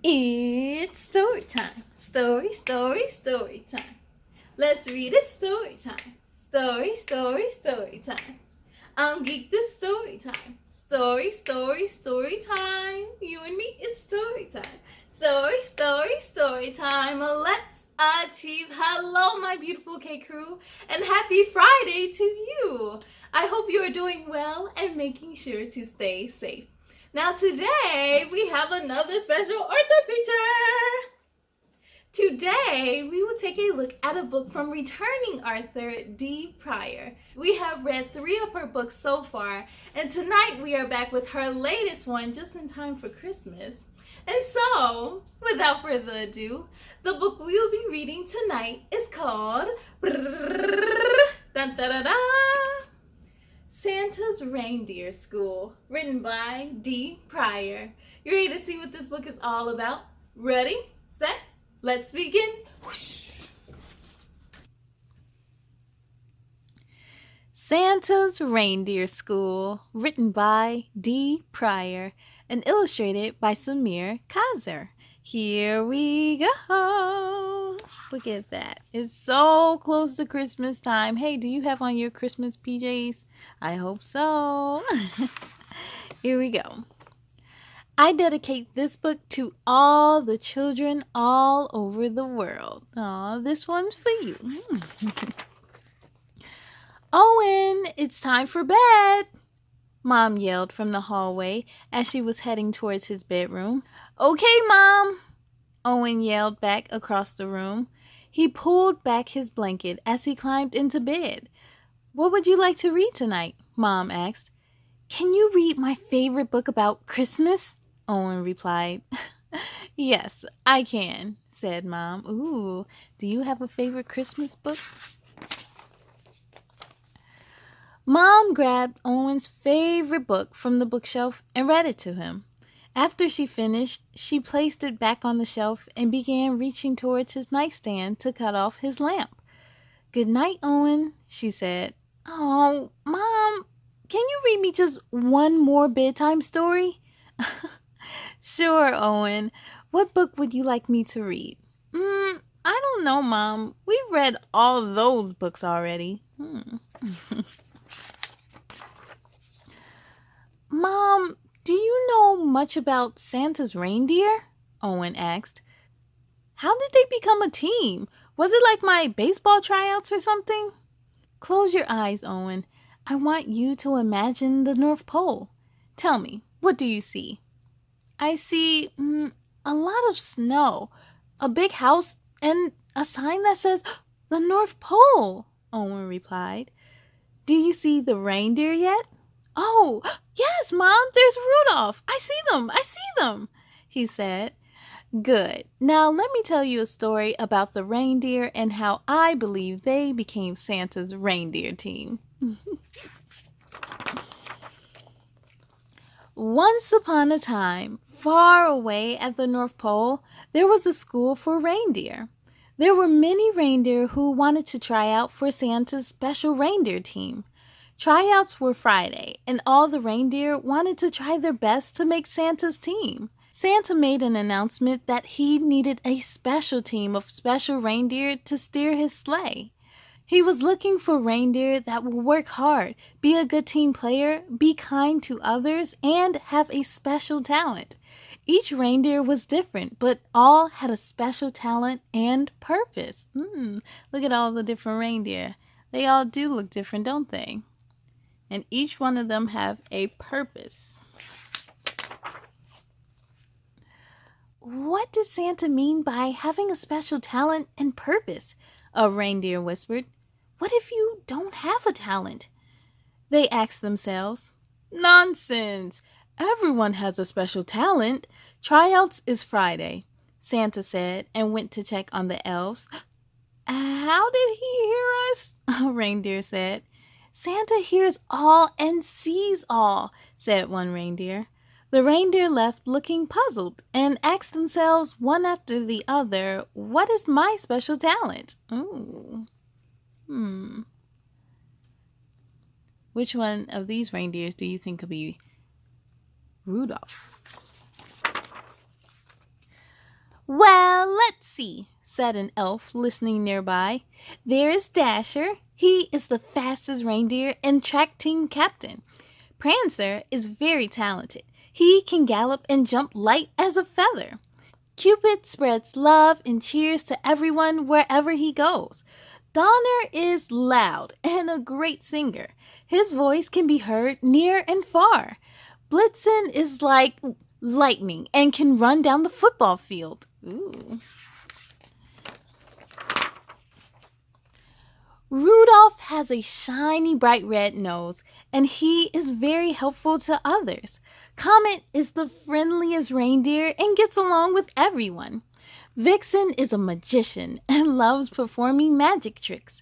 It's story time. Story, story, story time. Let's read it story time. Story, story, story time. I'm Geek this story time. Story, story, story time. You and me, it's story time. Story, story, story time. Let's achieve. Hello, my beautiful K crew, and happy Friday to you. I hope you are doing well and making sure to stay safe. Now today we have another special author feature. Today we will take a look at a book from returning author D. Preyor. We have read 3 of her books so far, and tonight we are back with her latest one just in time for Christmas. And so, without further ado, the book we will be reading tonight is called Santa's Reindeer School, written by D. Preyor. You ready to see what this book is all about? Ready, set, let's begin. Whoosh. Santa's Reindeer School, written by D. Preyor and illustrated by Kassar. Here we go. Look at that. It's so close to Christmas time. Hey, do you have on your Christmas PJs? I hope so. Here we go. I dedicate this book to all the children all over the world. Aw, this one's for you. Owen, it's time for bed, Mom yelled from the hallway as she was heading towards his bedroom. Okay, Mom, Owen yelled back across the room. He pulled back his blanket as he climbed into bed. What would you like to read tonight? Mom asked. Can you read my favorite book about Christmas? Owen replied. Yes, I can, said Mom. Ooh, do you have a favorite Christmas book? Mom grabbed Owen's favorite book from the bookshelf and read it to him. After she finished, she placed it back on the shelf and began reaching towards his nightstand to cut off his lamp. Good night, Owen, she said. Oh, Mom, can you read me just one more bedtime story? Sure, Owen. What book would you like me to read? I don't know, Mom. We've read all those books already. Mom, do you know much about Santa's reindeer? Owen asked. How did they become a team? Was it like my baseball tryouts or something? Close your eyes, Owen. I want you to imagine the North Pole. Tell me, what do you see? I see a lot of snow, a big house, and a sign that says the North Pole, Owen replied. Do you see the reindeer yet? Oh, yes, Mom, there's Rudolph. I see them, he said. Good. Now let me tell you a story about the reindeer and how I believe they became Santa's reindeer team. Once upon a time, far away at the North Pole, there was a school for reindeer. There were many reindeer who wanted to try out for Santa's special reindeer team. Tryouts were Friday, and all the reindeer wanted to try their best to make Santa's team. Santa made an announcement that he needed a special team of special reindeer to steer his sleigh. He was looking for reindeer that will work hard, be a good team player, be kind to others, and have a special talent. Each reindeer was different, but all had a special talent and purpose. Look at all the different reindeer. They all do look different, don't they? And each one of them have a purpose. What does Santa mean by having a special talent and purpose? A reindeer whispered. What if you don't have a talent? They asked themselves. Nonsense! Everyone has a special talent. Tryouts is Friday, Santa said, and went to check on the elves. How did he hear us? A reindeer said. Santa hears all and sees all, said one reindeer. The reindeer left looking puzzled and asked themselves one after the other, what is my special talent? Ooh. Which one of these reindeers do you think could be Rudolph? "Well, let's see," said an elf listening nearby. "There is Dasher. He is the fastest reindeer and track team captain. Prancer is very talented. He can gallop and jump light as a feather. Cupid spreads love and cheers to everyone wherever he goes. Donner is loud and a great singer. His voice can be heard near and far. Blitzen is like lightning and can run down the football field." Ooh. "Rudolph has a shiny bright red nose, and he is very helpful to others. Comet is the friendliest reindeer and gets along with everyone. Vixen is a magician and loves performing magic tricks.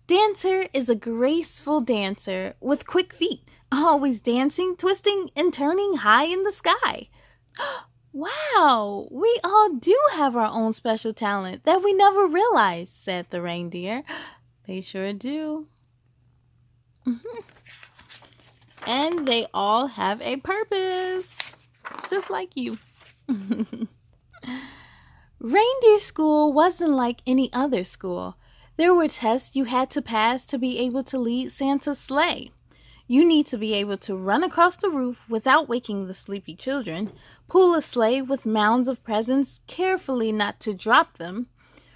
Dancer is a graceful dancer with quick feet, always dancing, twisting, and turning high in the sky." "Wow, we all do have our own special talent that we never realized," said the reindeer. They sure do. And they all have a purpose, just like you. Reindeer School wasn't like any other school. There were tests you had to pass to be able to lead Santa's sleigh. You need to be able to run across the roof without waking the sleepy children, pull a sleigh with mounds of presents, carefully not to drop them,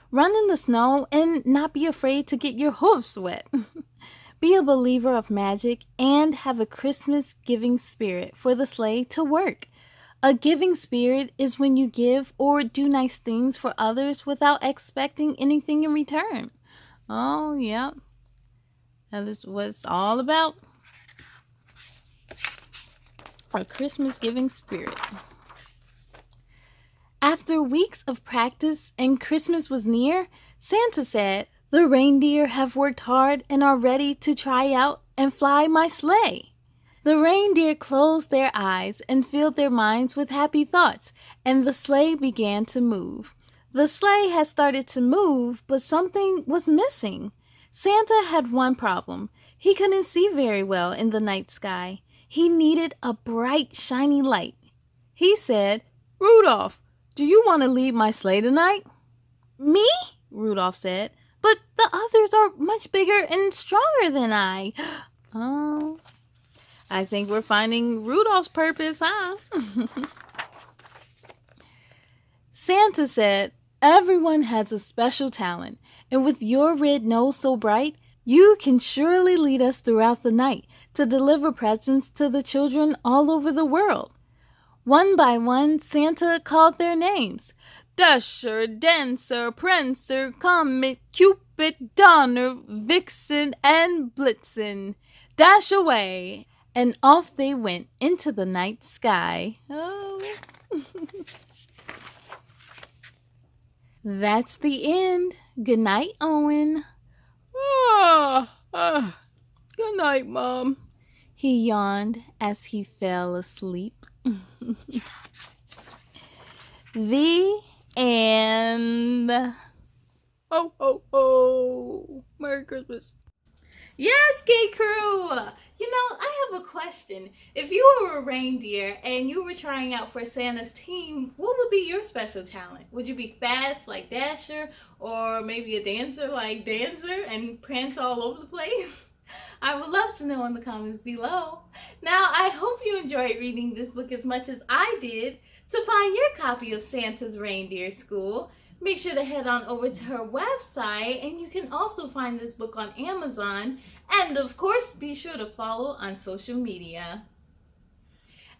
run in the snow and not be afraid to get your hoofs wet, be a believer of magic, and have a Christmas-giving spirit for the sleigh to work. A giving spirit is when you give or do nice things for others without expecting anything in return. Oh, yeah. That is what it's all about. A Christmas-giving spirit. After weeks of practice and Christmas was near, Santa said, "The reindeer have worked hard and are ready to try out and fly my sleigh." The reindeer closed their eyes and filled their minds with happy thoughts, and the sleigh began to move. The sleigh had started to move, but something was missing. Santa had one problem. He couldn't see very well in the night sky. He needed a bright, shiny light. He said, "Rudolph, do you want to lead my sleigh tonight?" "Me?" Rudolph said. "But the others are much bigger and stronger than I." Oh, I think we're finding Rudolph's purpose, huh? Santa said, "Everyone has a special talent, and with your red nose so bright, you can surely lead us throughout the night to deliver presents to the children all over the world." One by one, Santa called their names. Dasher, Dancer, Prancer, Comet, Cupid, Donner, Vixen, and Blitzen. Dash away, and off they went into the night sky. Oh. That's the end. Good night, Owen. Good night, Mom. He yawned as he fell asleep. The end. Ho, ho, ho. Merry Christmas. Yes, Gay Crew! You know, I have a question. If you were a reindeer and you were trying out for Santa's team, what would be your special talent? Would you be fast like Dasher, or maybe a dancer like Dancer and prance all over the place? I would love to know in the comments below. Now, I hope you enjoyed reading this book as much as I did. To find your copy of Santa's Reindeer School, make sure to head on over to her website, and you can also find this book on Amazon. And of course, be sure to follow on social media.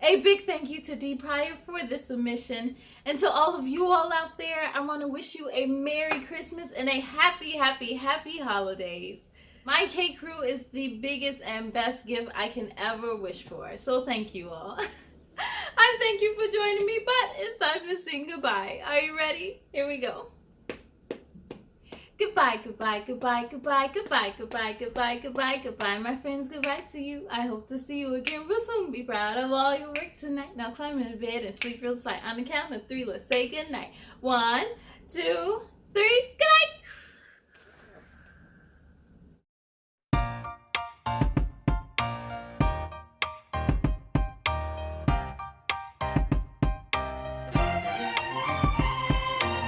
A big thank you to D. Preyor for this submission. And to all of you all out there, I want to wish you a Merry Christmas and a happy, happy, happy holidays. My K Crew is the biggest and best gift I can ever wish for. So thank you all. And thank you for joining me, but it's time to sing goodbye. Are you ready? Here we go. Goodbye, goodbye, goodbye, goodbye, goodbye, goodbye, goodbye, goodbye, goodbye, my friends. Goodbye to you. I hope to see you again real soon. Be proud of all your work tonight. Now climb into bed and sleep real tight. On the count of 3, let's say goodnight. 1, 2, 3. Good night.